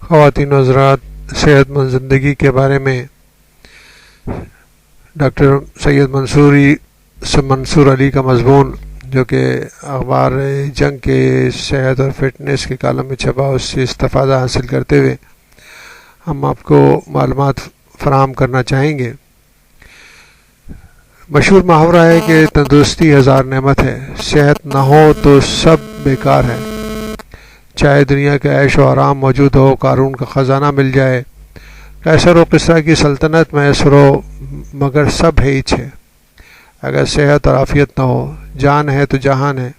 خواتین و حضرات، صحت مند زندگی کے بارے میں ڈاکٹر سید منصور علی کا مضمون جو کہ اخبار جنگ کے صحت اور فٹنس کے کالم میں چھپا، اس سے استفادہ حاصل کرتے ہوئے ہم آپ کو معلومات فراہم کرنا چاہیں گے۔ مشہور محاورہ ہے کہ تندرستی ہزار نعمت ہے، صحت نہ ہو تو سب بیکار ہے۔ چاہے دنیا کے عیش و آرام موجود ہو، قارون کا خزانہ مل جائے، قیصر و کسریٰ کی سلطنت میسر ہو، مگر سب ہیچ ہے۔ اگر صحت اور عافیت نہ ہو، جان ہے تو جہان ہے۔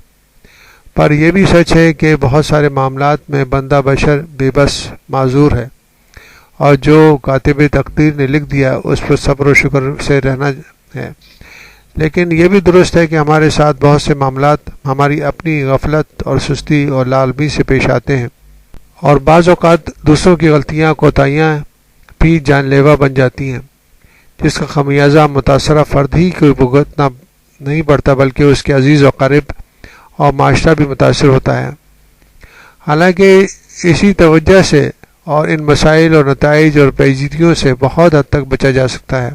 پر یہ بھی سچ ہے کہ بہت سارے معاملات میں بندہ بشر بے بس معذور ہے، اور جو کاتب تقدیر نے لکھ دیا اس پر صبر و شکر سے رہنا ہے۔ لیکن یہ بھی درست ہے کہ ہمارے ساتھ بہت سے معاملات ہماری اپنی غفلت اور سستی اور لاعلمی سے پیش آتے ہیں، اور بعض اوقات دوسروں کی غلطیاں کوتاہیاں بھی جان لیوا بن جاتی ہیں، جس کا خمیازہ متاثرہ فرد ہی کو بھگتنا نہیں پڑتا بلکہ اس کے عزیز و قریب اور معاشرہ بھی متاثر ہوتا ہے۔ حالانکہ اسی توجہ سے اور ان مسائل اور نتائج اور پیچیدگیوں سے بہت حد تک بچا جا سکتا ہے۔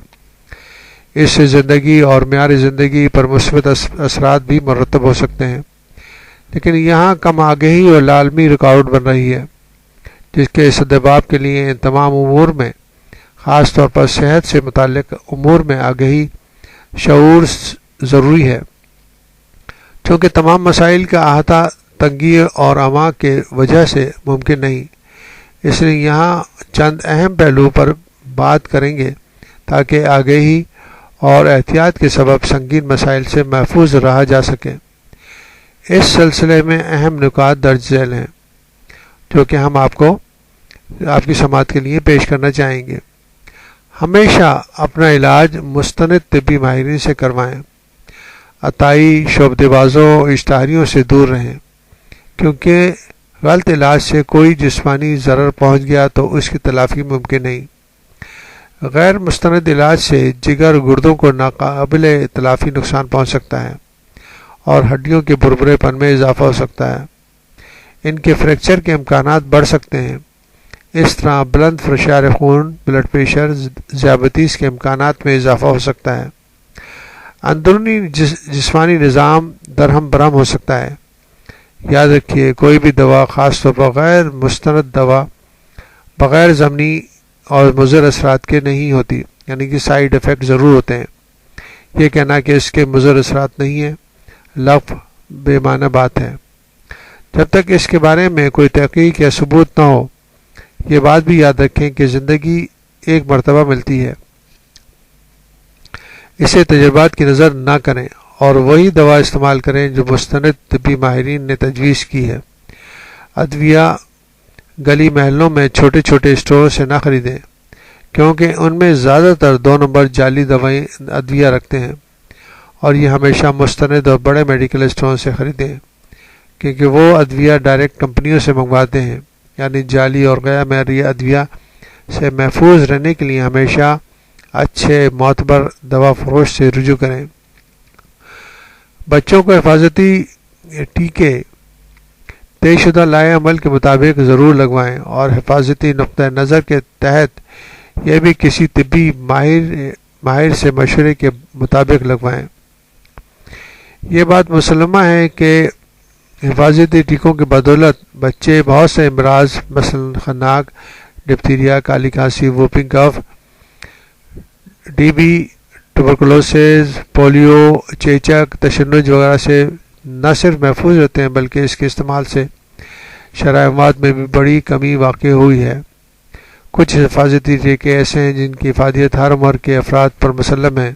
اس سے زندگی اور معیار زندگی پر مثبت اثرات بھی مرتب ہو سکتے ہیں، لیکن یہاں کم آگہی اور لاعلمی رکاوٹ بن رہی ہے، جس کے سدباب کے لیے ان تمام امور میں، خاص طور پر صحت سے متعلق امور میں آگہی شعور ضروری ہے، چونکہ تمام مسائل کا احاطہ تنگی اور عما کے وجہ سے ممکن نہیں۔ اس لیے یہاں چند اہم پہلو پر بات کریں گے تاکہ آگہی اور احتیاط کے سبب سنگین مسائل سے محفوظ رہا جا سکے۔ اس سلسلے میں اہم نکات درج ذیل ہیں جو کہ ہم آپ کی سماعت کے لیے پیش کرنا چاہیں گے۔ ہمیشہ اپنا علاج مستند طبی ماہرین سے کروائیں۔ عطائی شعبدے بازوں اشتہاریوں سے دور رہیں، کیونکہ غلط علاج سے کوئی جسمانی ضرر پہنچ گیا تو اس کی تلافی ممکن نہیں۔ غیر مستند علاج سے جگر گردوں کو ناقابل تلافی نقصان پہنچ سکتا ہے اور ہڈیوں کے بھربھرے پن میں اضافہ ہو سکتا ہے۔ ان کے فریکچر کے امکانات بڑھ سکتے ہیں۔ اس طرح بلند فشار خون، بلڈ پریشر، ذیابیطس کے امکانات میں اضافہ ہو سکتا ہے۔ اندرونی جسمانی نظام درہم برہم ہو سکتا ہے۔ یاد رکھیے، کوئی بھی دوا، خاص طور پر غیر مستند دوا، بغیر ضمنی اور مضر اثرات کے نہیں ہوتی، یعنی کہ سائیڈ ایفیکٹ ضرور ہوتے ہیں۔ یہ کہنا کہ اس کے مضر اثرات نہیں ہیں لفظ بے معنی بات ہے۔ جب تک اس کے بارے میں کوئی تحقیق یا ثبوت نہ ہو، یہ بات بھی یاد رکھیں کہ زندگی ایک مرتبہ ملتی ہے، اسے تجربات کی نظر نہ کریں اور وہی دوا استعمال کریں جو مستند طبی ماہرین نے تجویز کی ہے۔ ادویہ گلی محلوں میں چھوٹے چھوٹے اسٹور سے نہ خریدیں، کیونکہ ان میں زیادہ تر 2 نمبر جعلی ادویہ رکھتے ہیں، اور یہ ہمیشہ مستند اور بڑے میڈیکل اسٹور سے خریدیں، کیونکہ وہ ادویہ ڈائریکٹ کمپنیوں سے منگواتے ہیں۔ یعنی جعلی اور غیر معیاری ادویہ سے محفوظ رہنے کے لیے ہمیشہ اچھے معتبر دوا فروش سے رجوع کریں۔ بچوں کو حفاظتی ٹیکے طے شدہ لائحہ عمل کے مطابق ضرور لگوائیں، اور حفاظتی نقطہ نظر کے تحت یہ بھی کسی طبی ماہر سے مشورے کے مطابق لگوائیں۔ یہ بات مسلمہ ہے کہ حفاظتی ٹیکوں کی بدولت بچے بہت سے امراض مثلا خناق، ڈپتیریا، کالی کھانسی، ووپنگ کف، ٹی بی، ٹوبرکلوسز، پولیو، چیچک، تشنج وغیرہ سے نہ صرف محفوظ رہتے ہیں بلکہ اس کے استعمال سے شرح اموات میں بھی بڑی کمی واقع ہوئی ہے۔ کچھ حفاظتی ٹیکے ایسے ہیں جن کی افادیت ہر عمر کے افراد پر مسلم ہے،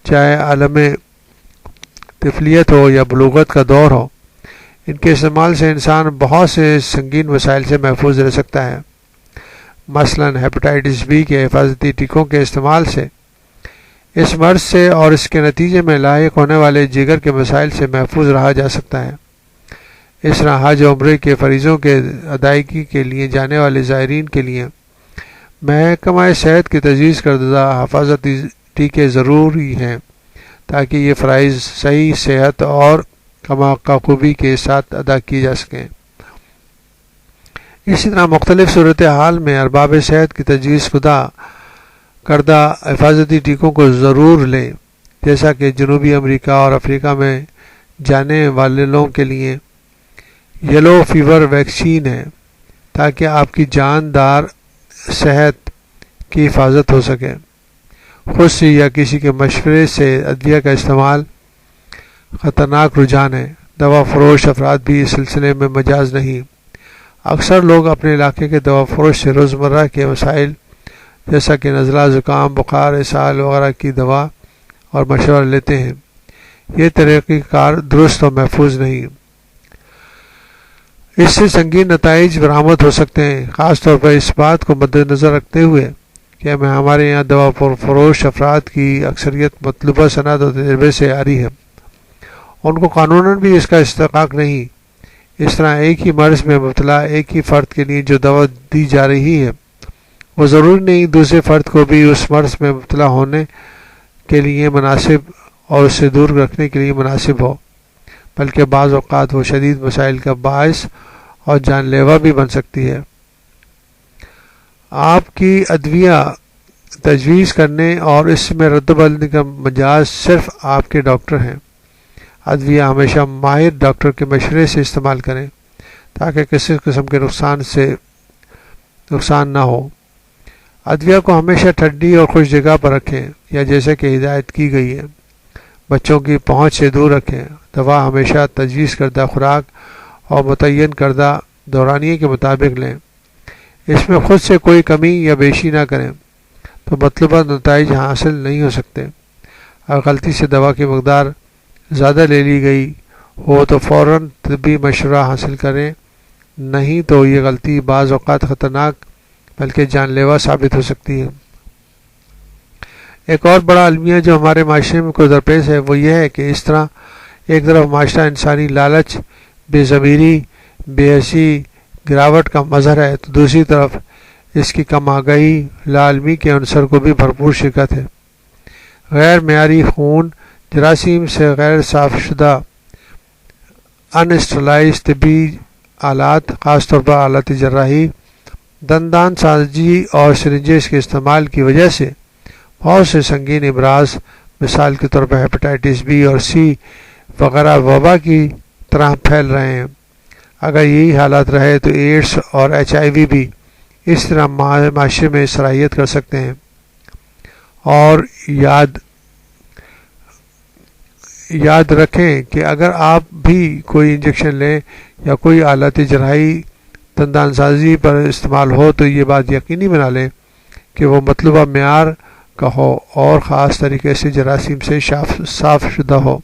چاہے عالم طفلیت ہو یا بلوغت کا دور ہو۔ ان کے استعمال سے انسان بہت سے سنگین مسائل سے محفوظ رہ سکتا ہے۔ مثلا ہیپاٹائٹس بی کے حفاظتی ٹیکوں کے استعمال سے اس مرض سے اور اس کے نتیجے میں لاحق ہونے والے جگر کے مسائل سے محفوظ رہا جا سکتا ہے۔ اس طرح حج و عمرے کے فریضوں کے ادائیگی کے لیے جانے والے زائرین کے لیے محکمہ صحت کی تجویز کردہ حفاظتی ٹیکے ضروری ہیں تاکہ یہ فرائض صحیح صحت اور کما خوبی کے ساتھ ادا کیے جا سکیں۔ اسی طرح مختلف صورتحال میں ارباب صحت کی تجویز کردہ حفاظتی ٹیکوں کو ضرور لیں، جیسا کہ جنوبی امریکہ اور افریقہ میں جانے والوں کے لیے یلو فیور ویکسین ہے، تاکہ آپ کی جاندار صحت کی حفاظت ہو سکے۔ خود سے یا کسی کے مشورے سے ادویہ کا استعمال خطرناک رجحان ہے۔ دوا فروش افراد بھی اس سلسلے میں مجاز نہیں۔ اکثر لوگ اپنے علاقے کے دوا فروش سے روزمرہ کے مسائل جیسا کہ نزلہ، زکام، بخار، اسہال وغیرہ کی دوا اور مشورہ لیتے ہیں۔ یہ طریقہ کار درست و محفوظ نہیں۔ اس سے سنگین نتائج برآمد ہو سکتے ہیں، خاص طور پر اس بات کو مد نظر رکھتے ہوئے کہ ہمارے یہاں دوا فروش افراد کی اکثریت مطلوبہ صنعت اور تجربے سے آ رہی ہے۔ ان کو قانوناً بھی اس کا استحقاق نہیں۔ اس طرح ایک ہی مرض میں مبتلا ایک ہی فرد کے لیے جو دوا دی جا رہی ہے وہ ضروری نہیں دوسرے فرد کو بھی اس مرض میں مبتلا ہونے کے لیے مناسب اور اس سے دور رکھنے کے لیے مناسب ہو، بلکہ بعض اوقات وہ شدید مسائل کا باعث اور جان لیوا بھی بن سکتی ہے۔ آپ کی ادویہ تجویز کرنے اور اس میں رد و بدل کا مجاز صرف آپ کے ڈاکٹر ہیں۔ ادویہ ہمیشہ ماہر ڈاکٹر کے مشورے سے استعمال کریں تاکہ کسی قسم کے نقصان نہ ہو۔ ادویہ کو ہمیشہ ٹھنڈی اور خشک جگہ پر رکھیں یا جیسے کہ ہدایت کی گئی ہے۔ بچوں کی پہنچ سے دور رکھیں۔ دوا ہمیشہ تجویز کردہ خوراک اور متعین کردہ دورانیے کے مطابق لیں۔ اس میں خود سے کوئی کمی یا بیشی نہ کریں تو مطلوبہ نتائج حاصل نہیں ہو سکتے۔ اگر غلطی سے دوا کی مقدار زیادہ لے لی گئی ہو تو فوراً طبی مشورہ حاصل کریں، نہیں تو یہ غلطی بعض اوقات خطرناک بلکہ جان لیوا ثابت ہو سکتی ہے۔ ایک اور بڑا المیہ جو ہمارے معاشرے میں کو درپیش ہے وہ یہ ہے کہ اس طرح ایک طرف معاشرہ انسانی لالچ، بے ضمیری، بے حسی، گراوٹ کا مظہر ہے تو دوسری طرف اس کی کم آگاہی، لا علمی کے عنصر کو بھی بھرپور شرکت ہے۔ غیر معیاری خون، جراثیم سے غیر صاف شدہ انسٹرلائز طبی آلات، خاص طور پر آلات جراحی، دندان سازی اور سرنجز کے استعمال کی وجہ سے بہت سے سنگین امراض، مثال کے طور پر ہیپاٹائٹس بی اور سی وغیرہ وبا کی طرح پھیل رہے ہیں۔ اگر یہی حالات رہے تو ایڈز اور HIV بھی اس طرح معاشرے میں صلاحیت کر سکتے ہیں۔ اور یاد رکھیں کہ اگر آپ بھی کوئی انجیکشن لیں یا کوئی آلات جراحی دندان سازی پر استعمال ہو تو یہ بات یقینی بنا لیں کہ وہ مطلوبہ معیار کا ہو اور خاص طریقے سے جراثیم سے صاف شدہ ہو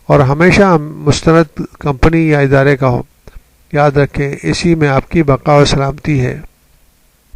اور ہمیشہ مستند کمپنی یا ادارے کا ہو۔ یاد رکھیں اسی میں آپ کی بقا و سلامتی ہے۔